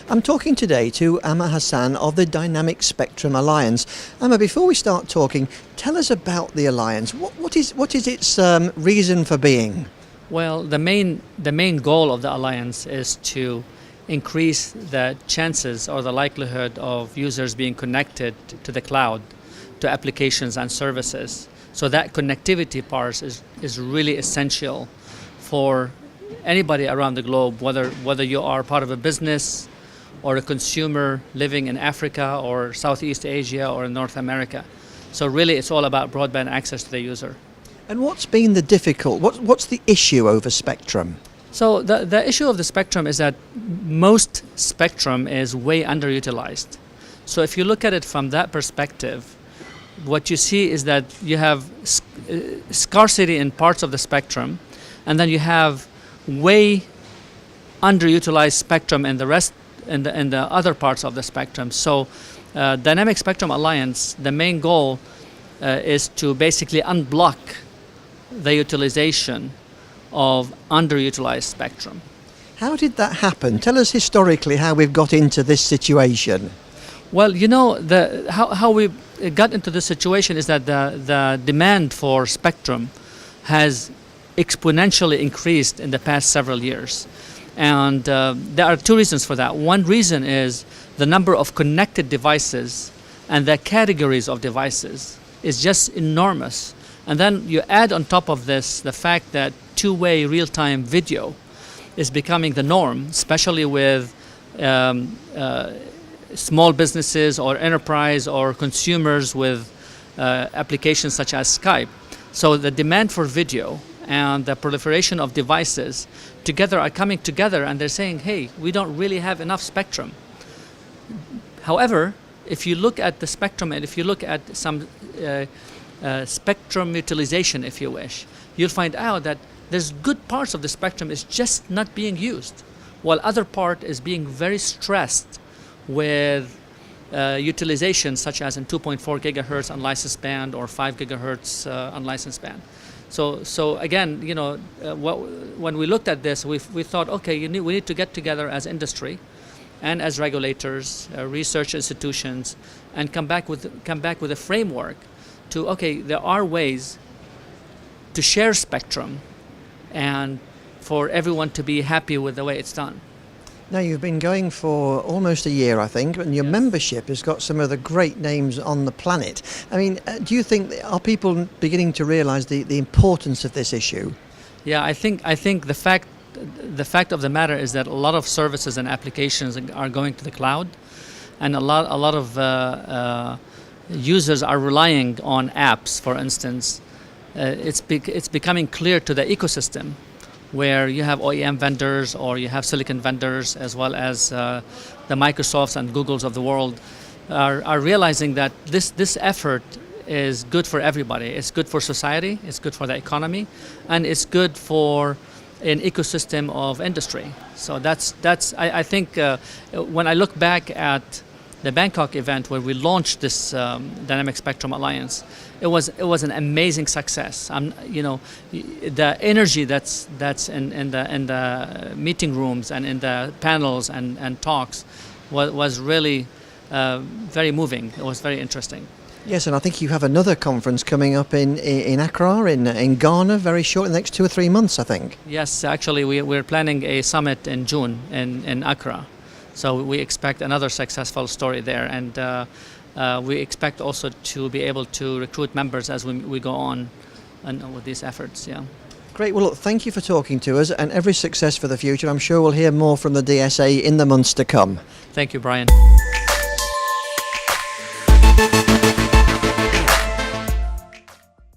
I'm talking today to Amer Hassan of the Dynamic Spectrum Alliance. Amer, before we start talking, tell us about the alliance. What is its reason for being? Well, the main goal of the alliance is to increase the chances or the likelihood of users being connected to the cloud, to applications and services. So that connectivity part is really essential for anybody around the globe, whether you are part of a business or a consumer living in Africa or Southeast Asia or in North America. So really it's all about broadband access to the user. And what's been the what's the issue over spectrum? So the issue of the spectrum is that most spectrum is way underutilized. So if you look at it from that perspective, what you see is that you have scarcity in parts of the spectrum, and then you have way underutilized spectrum in the rest, in the other parts of the spectrum. So Dynamic Spectrum Alliance, the main goal is to basically unblock the utilization of underutilized spectrum. How did that happen? Tell us historically how we've got into this situation. Well, you know, how we got into this situation is that the demand for spectrum has exponentially increased in the past several years. And there are two reasons for that. One reason is the number of connected devices and the categories of devices is just enormous. And then you add on top of this the fact that two-way real-time video is becoming the norm, especially with small businesses or enterprise or consumers with applications such as Skype. So the demand for video and the proliferation of devices together are coming together, and they're saying, hey, we don't really have enough spectrum. However, if you look at the spectrum and if you look at some spectrum utilization, if you wish, you'll find out that there's good parts of the spectrum is just not being used, while other part is being very stressed with utilization, such as in 2.4 gigahertz unlicensed band or 5 gigahertz unlicensed band. So again, you know, when we looked at this, we thought, okay, we need to get together as industry and as regulators, research institutions, and come back with a framework to, okay, there are ways to share spectrum and for everyone to be happy with the way it's done. Now, you've been going for almost a year, I think, and your membership has got some of the great names on the planet. I mean, do you think, are people beginning to realize the importance of this issue? Yeah, I think the fact of the matter is that a lot of services and applications are going to the cloud, and a lot of users are relying on apps, for instance. It's becoming clear to the ecosystem, where you have OEM vendors or you have silicon vendors, as well as the Microsofts and Googles of the world, are realizing that this effort is good for everybody. It's good for society, it's good for the economy, and it's good for an ecosystem of industry. So I think when I look back at the Bangkok event where we launched this Dynamic Spectrum Alliance, it was an amazing success. You know, the energy that's in the meeting rooms and in the panels and talks was really very moving. It was very interesting. Yes, and I think you have another conference coming up in Accra, in Ghana, very short, in the next 2 or 3 months, I think. Yes, actually, we're planning a summit in June in Accra. So we expect another successful story there, and we expect also to be able to recruit members as we go on and with these efforts. Yeah. Great. Well, look, thank you for talking to us, and every success for the future. I'm sure we'll hear more from the DSA in the months to come. Thank you, Brian.